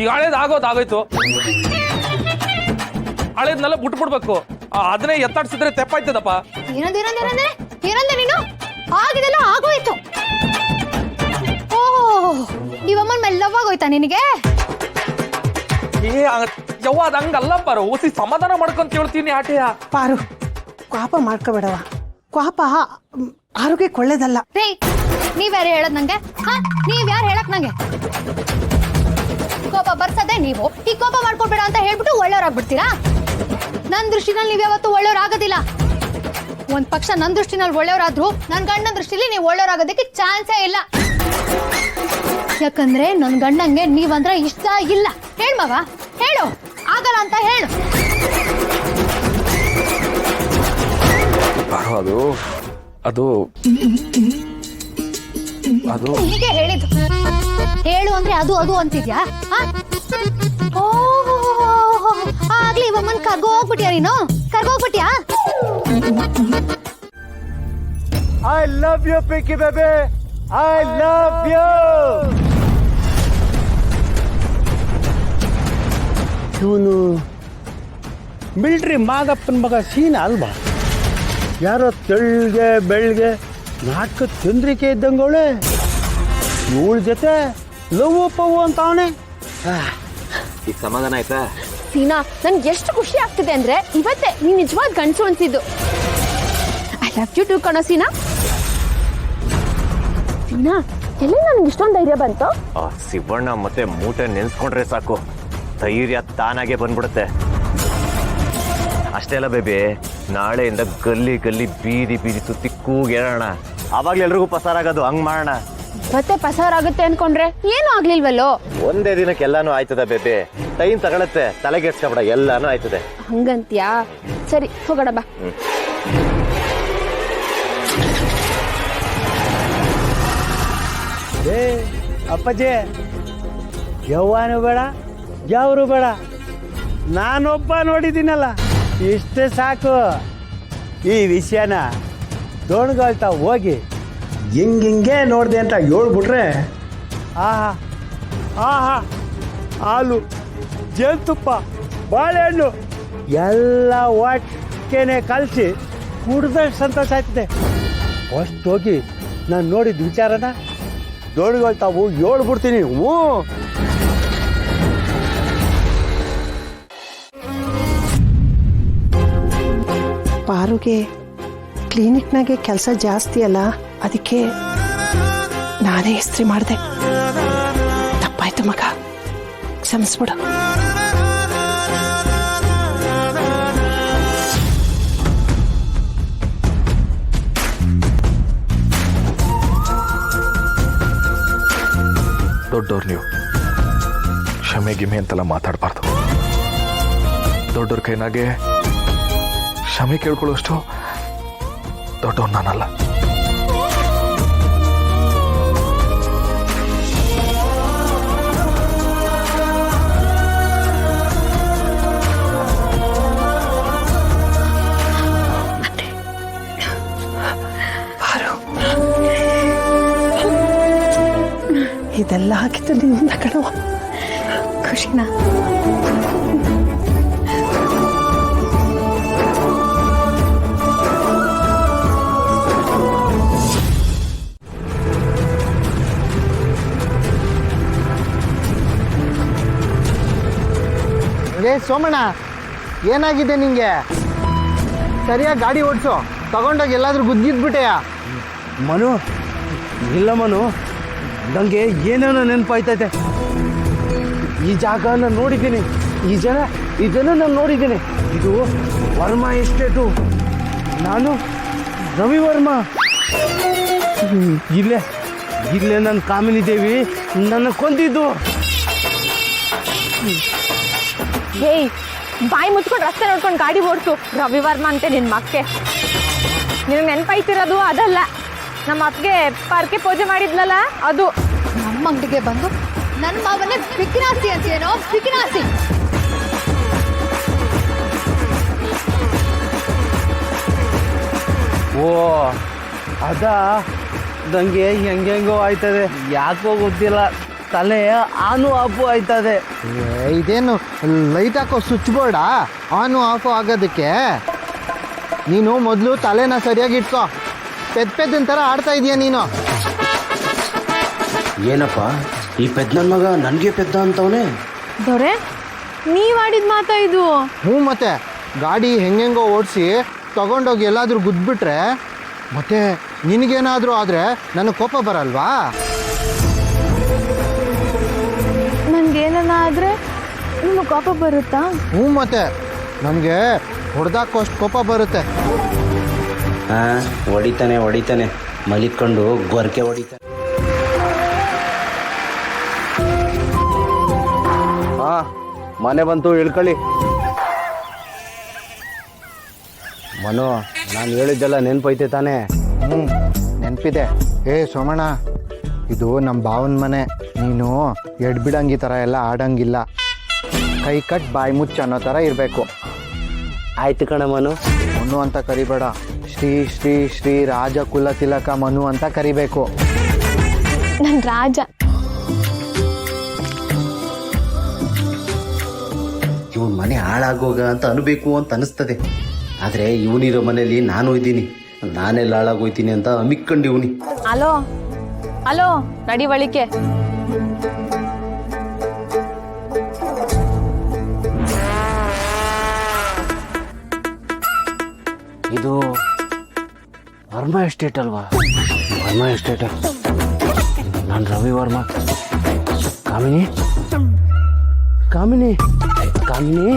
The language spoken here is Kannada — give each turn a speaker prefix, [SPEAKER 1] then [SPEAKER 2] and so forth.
[SPEAKER 1] ಈಗ ಹಳೇದು ಆಗೋಯ್ತು, ಹಳೇದ್ನೆಲ್ಲ ಬಿಟ್ಬಿಡ್ಬೇಕು. ಅದನ್ನೇ ಎತ್ತಾಡ್ಸಿದ್ರೆ ತೆಪ್ಪಾಯ್ತದಪ್ಪ.
[SPEAKER 2] ಏನಂದೆ ನೀನು? ಆಗಿದೆಲ್ಲ ಆಗೋಯ್ತು. ಓಹ್, ಇವಮ್ಮನ್ ಮೆಲ್ಲವಾಗೋಯ್ತಾ ನಿನಗೆ?
[SPEAKER 1] ಯವ್ವ ಅದ್ ಹಂಗಲ್ಲ ಪಾರು, ಓಸಿ ಸಮಾಧಾನ ಮಾಡ್ಕೊಂತ ಹೇಳ್ತೀನಿ ಆಟೆಯ.
[SPEAKER 3] ಪಾರು, ಕೋಪ ಮಾಡ್ಕೋಬೇಡವ. ಕೋಪ ಆರೋಗ್ಯಕ್ಕೆ ಒಳ್ಳೇದಲ್ಲ.
[SPEAKER 2] ರೇ, ನೀವ್ಯಾರು ಹೇಳದ್ ನಂಗೆ? ನೀವ್ಯಾರು ಹೇಳಕ್ ನಂಗೆ? ಕೋಪ ಬರ್ಸದೆ ನೀವು. ಈ ಕೋಪ ಮಾಡ್ಕೊಬೇಡ ಅಂತ ಹೇಳ್ಬಿಟ್ಟು ಒಳ್ಳೆಯವ್ರಾಗ್ಬಿಡ್ತೀರಾ? ನನ್ ದೃಷ್ಟಿನಲ್ಲಿ ನೀವ್ ಯಾವತ್ತೂ ಒಳ್ಳೆಯವ್ರಾಗೋದಿಲ್ಲ. ಒಂದ್ ಪಕ್ಷ ನನ್ ದೃಷ್ಟಿನಲ್ಲಿ ಒಳ್ಳೆಯವರಾದ್ರು ನನ್ ಗಂಡನ ದೃಷ್ಟಿಲಿ ನೀವು ಒಳ್ಳೆಯವರಾಗೋದಕ್ಕೆ ಚಾನ್ಸೇ ಇಲ್ಲ. ಯಾಕಂದ್ರೆ ನನ್ ಗಂಡಂಗೆ ನೀವಂದ್ರೆ ಇಷ್ಟ ಇಲ್ಲ. ಹೇಳ್ಮವ, ಹೇಳು. ಆಗಲ್ಲ ಅಂತ ಹೇಳು.
[SPEAKER 1] ಅದು
[SPEAKER 2] ಹೀಗೆ ಹೇಳಿದ್ದು. ಹೇಳು ಅಂದ್ರೆ ಅದು ಅಂತಿದ್ಯಾ? ಆಗ್ಲಿ ಇವಮ್ಮನ್ ಕರ್ಗೋಗ್ಬಿಟ್ಯಾ ನೀನು? ಕರ್ಗೋಗ್ಬಿಟ್ಯಾ?
[SPEAKER 4] I love you, Pinky baby. I love you. ಇವನು ಮಿಲ್ಟ್ರಿ ಮಾದಪ್ಪನ ಮಗ ಸೀನಾ ಅಲ್ವಾ? ಯಾರೋ ತೆಳ್ಗೆ ಬೆಳ್ಗೆ ನಾಟಕ ಚಂದ್ರಿಕೆ ಇದ್ದಂಗವಳೆ. ಇವಳ ಜೊತೆ ಲವ್ ಪವು ಅಂತ ಅವನೇ.
[SPEAKER 5] ಈಗ ಸಮಾಧಾನ ಆಯ್ತಾ?
[SPEAKER 6] ಸೀನಾ, ನನ್ಗೆ ಎಷ್ಟು ಖುಷಿ ಆಗ್ತಿದೆ ಅಂದ್ರೆ ಇವತ್ತೇ ನೀನ್ ನಿಜವಾದ ಗಂಡಸು ಅನ್ಸಿದ್ದು. ಐ ಲವ್ ಯು ಟು ಕಣೋ ಸೀನಾ. ಸೀನಾ, ಎಲ್ಲಿ ನನ್ಗೆ ಇಷ್ಟೊಂದು ಧೈರ್ಯ ಬಂತು?
[SPEAKER 5] ಶಿವಣ್ಣ ಮತ್ತೆ ಮೂಟೆ ನೆನ್ಸ್ಕೊಂಡ್ರೆ ಸಾಕು, ಧೈರ್ಯ ತಾನಾಗೆ ಬಂದ್ಬಿಡುತ್ತೆ. ಅಷ್ಟೇ ಅಲ್ಲ ಬೇಬಿ, ನಾಳೆಯಿಂದ ಗಲ್ಲಿ ಗಲ್ಲಿ ಬೀದಿ ಬೀದಿ ಸುತ್ತಿ ಕೂಗೇಳೋಣ. ಆವಾಗ್ಲೇ ಎಲ್ರಿಗೂ ಪಸಾರಾಗೋದು. ಹಂಗ್ ಮಾಡೋಣ.
[SPEAKER 6] ಮತ್ತೆ ಪಸಾರಾಗುತ್ತೆ ಅನ್ಕೊಂಡ್ರೆ ಏನು ಆಗ್ಲಿಲ್ವಲ್ಲೋ?
[SPEAKER 5] ಒಂದೇ ದಿನಕ್ಕೆ ಎಲ್ಲಾನು ಆಯ್ತದ ಬೇಬಿ. ಟೈಮ್ ತಗೊಳತ್ತೆ, ತಲೆಗೆಡ್ಸ್ಕೊಬೇಡ, ಎಲ್ಲಾನು ಆಯ್ತದೆ.
[SPEAKER 6] ಹಂಗಂತ್ಯಾ? ಸರಿ, ಹೋಗೋಣ ಬಾ.
[SPEAKER 4] ಅಪ್ಪಾಜಿ, ಯವ್ವಾನು ಬೇಡ, ಯಾವ್ರು ಬೇಡ, ನಾನೊಬ್ಬ ನೋಡಿದ್ದೀನಲ್ಲ, ಇಷ್ಟೇ ಸಾಕು. ಈ ವಿಷಯನ ದೋಣ್ಗಳ್ತಾ ಹೋಗಿ ಹಿಂಗೆ ನೋಡಿದೆ ಅಂತ ಹೇಳ್ಬಿಟ್ರೆ ಆಹಾ ಆಹಾ, ಹಾಲು, ಜೇನುತುಪ್ಪ, ಬಾಳೆಹಣ್ಣು ಎಲ್ಲ ಒಟ್ಟಿಗೆನೆ ಕಲಸಿ ಕುಡ್ದಷ್ಟು ಸಂತೋಷ ಆಯ್ತದೆ. ಫಸ್ಟ್ ಹೋಗಿ ನಾನು ನೋಡಿದ ವಿಚಾರನ ದೋಣ್ಗಳ್ತಾವು ಹೇಳ್ಬಿಡ್ತೀನಿ.
[SPEAKER 3] ಪಾರುಗೆ ಕ್ಲಿನಿಕ್ನಾಗೆ ಕೆಲಸ ಜಾಸ್ತಿ ಅಲ್ಲ, ಅದಕ್ಕೆ ನಾನೇ ಇಸ್ತ್ರಿ ಮಾಡಿದೆ. ತಪ್ಪಾಯ್ತು ಮಗ, ಕ್ಷಮಿಸ್ಬಿಡು.
[SPEAKER 1] ದೊಡ್ಡವ್ರು ನೀವು, ಕ್ಷಮೆ ಗಿಮೆ ಅಂತೆಲ್ಲ ಮಾತಾಡಬಾರ್ದು. ದೊಡ್ಡವ್ರ ಕೈನಾಗೆ ಕ್ಷಮೆ ಕೇಳ್ಕೊಳ್ಳೋಷ್ಟು ದೊಡ್ಡವ್ರು ನಾನಲ್ಲ.
[SPEAKER 3] ಇದೆಲ್ಲ ಹಾಕಿದ್ದು ನಿನ್ನ ಕಣವ.
[SPEAKER 2] ಖುಷಿನಾ?
[SPEAKER 4] ಸೋಮಣ್ಣ, ಏನಾಗಿದೆ ನಿಂಗೆ? ಸರಿಯಾಗಿ ಗಾಡಿ ಓಡಿಸು, ತಗೊಂಡೋಗಿ ಎಲ್ಲಾದ್ರೂ ಗುದ್ದಿದ್ಬಿಟ್ಟೆಯಾ? ಮನು, ಇಲ್ಲ ಮನು, ನನಗೆ ಏನೇನೋ ನೆನಪಾಯ್ತೈತೆ. ಈ ಜಾಗನ ನೋಡಿದ್ದೀನಿ, ಇದನ್ನು ನಾನು ನೋಡಿದ್ದೀನಿ. ಇದು ವರ್ಮಾ ಎಸ್ಟೇಟು. ನಾನು ರವಿ ವರ್ಮಾ. ಇಲ್ಲೇ ನನ್ನ ಕಾಮಿನಿ ದೇವಿ ನನ್ನ ಕೊಂದಿದ್ದು.
[SPEAKER 6] ಏಯ್, ಬಾಯಿ ಮುಚ್ಕೊಂಡು ರಸ್ತೆ ನೋಡ್ಕೊಂಡು ಗಾಡಿ ಓಡಿಸು. ರವಿವರ್ಮ ಅಂತೆ ನಿನ್ನ ಮಕ್ಕೆ. ನಿನಗೆ ನೆನಪಾಯ್ತಿರೋದು ಅದಲ್ಲ, ನಮ್ಮ ಅತ್ತಿಗೆ ಪಾರ್ಕೆ ಪೂಜೆ ಮಾಡಿದ್ಲಲ್ಲ ಅದು.
[SPEAKER 2] ನಮ್ಮ ಅಂಗಡಿಗೆ ಬಂದು ನನ್ನ ಮಾವನ್ನೇ ಬಿಕ್ನಾಸಿ ಅಂತೀನೋ? ಬಿಕ್ನಾಸಿ.
[SPEAKER 4] ಓ, ಅದಾ? ನನಗೆ ಹೆಂಗೆಂಗೋ ಆಯ್ತದೆ, ಯಾಕೋ ಗೊತ್ತಿಲ್ಲ. ತಲೆ ಆನು ಆಫು ಆಯ್ತದೆ.
[SPEAKER 7] ಇದೇನು ಲೈಟ್ ಹಾಕೋ ಸ್ವಿಚ್ ಬೋರ್ಡಾ ಆನು ಆಫು ಆಗೋದಕ್ಕೆ? ನೀನು ಮೊದಲು ತಲೆನ ಸರಿಯಾಗಿ ಇಟ್ಕೋ. ಪೆದ್ದನ ಥರ ಆಡ್ತಾ ಇದೀಯ ನೀನು.
[SPEAKER 8] ಏನಪ್ಪ ಈ ಪೆದ್ದ ನನ್ನ ಮಗ ನನಗೆ ಪೆದ್ದ ಅಂತವನೇ.
[SPEAKER 6] ದೊರೆ ನೀವ್ ಆಡಿದ ಮಾತಾ ಇದು?
[SPEAKER 7] ಹ್ಞೂ ಮತ್ತೆ ಗಾಡಿ ಹೆಂಗೆಂಗೋ ಓಡಿಸಿ ತಗೊಂಡೋಗಿ ಎಲ್ಲಾದರೂ ಗುದ್ಬಿಟ್ರೆ ಮತ್ತೆ ನಿನಗೇನಾದರೂ ಆದರೆ ನನಗೆ ಕೋಪ ಬರಲ್ವಾ?
[SPEAKER 6] ನನ್ಗೇನ ಆದ್ರೆ ನಿಮ್ಗೆ ಕೋಪ ಬರುತ್ತಾ?
[SPEAKER 7] ಹ್ಞೂ ಮತ್ತೆ ನನಗೆ ಹೊಡೆದಾಕೋಷ್ಟು ಕೋಪ ಬರುತ್ತೆ.
[SPEAKER 8] ಹೊಡಿತಾನೆ ಮಲಿಕೊಂಡು ಗೊರಕೆ ಹೊಡಿತಾನೆ.
[SPEAKER 4] ಮನೆ ಬಂತು ಇಳ್ಕೊಳ್ಳಿ. ಮನು, ನಾನು ಹೇಳಿದ್ದೆಲ್ಲ ನೆನ್ಪೈತೆ ತಾನೇ?
[SPEAKER 7] ಹ್ಞೂ ನೆನಪಿದೆ. ಸೋಮಣ್ಣ, ಇದು ನಮ್ಮ ಭಾವನ ಮನೆ. ನೀನು ಎಡ್ಬಿಡಂಗಿ ಥರ ಎಲ್ಲ ಆಡಂಗಿಲ್ಲ. ಕೈ ಕಟ್ ಬಾಯಿ ಮುಚ್ಚ ಅನ್ನೋ ಥರ ಇರಬೇಕು.
[SPEAKER 8] ಆಯ್ತು ಕಣ ಮನು.
[SPEAKER 7] ಮನು ಅಂತ ಕರಿಬೇಡ, ಶ್ರೀ ಶ್ರೀ ಶ್ರೀ ರಾಜ ಕುಲ ತಿಲಕ ಮನು ಅಂತ ಕರಿಬೇಕು.
[SPEAKER 6] ನನ್ ರಾಜ.
[SPEAKER 8] ಇವನ್ ಮನೆ ಹಾಳಾಗೋಗ ಅಂತ ಅನ್ಬೇಕು ಅಂತ ಅನಿಸ್ತದೆ. ಆದ್ರೆ ಇವನಿರೋ ಮನೇಲಿ ನಾನು ಇದ್ದೀನಿ, ನಾನೆಲ್ಲ ಹಾಳಾಗೋಯ್ತೀನಿ ಅಂತ ಅಮಿಕ್ಕೊಂಡು ಇವನಿ.
[SPEAKER 6] ಹಲೋ ನಡಿ ಬಳಿಕೆ.
[SPEAKER 8] ಇದು ವರ್ಮಾ ಎಸ್ಟೇಟ್ ಅಲ್ವಾ? ವರ್ಮಾ ಎಸ್ಟೇಟ್. ನಾನು ರವಿ ವರ್ಮಾ. ಕಾಮಿನಿ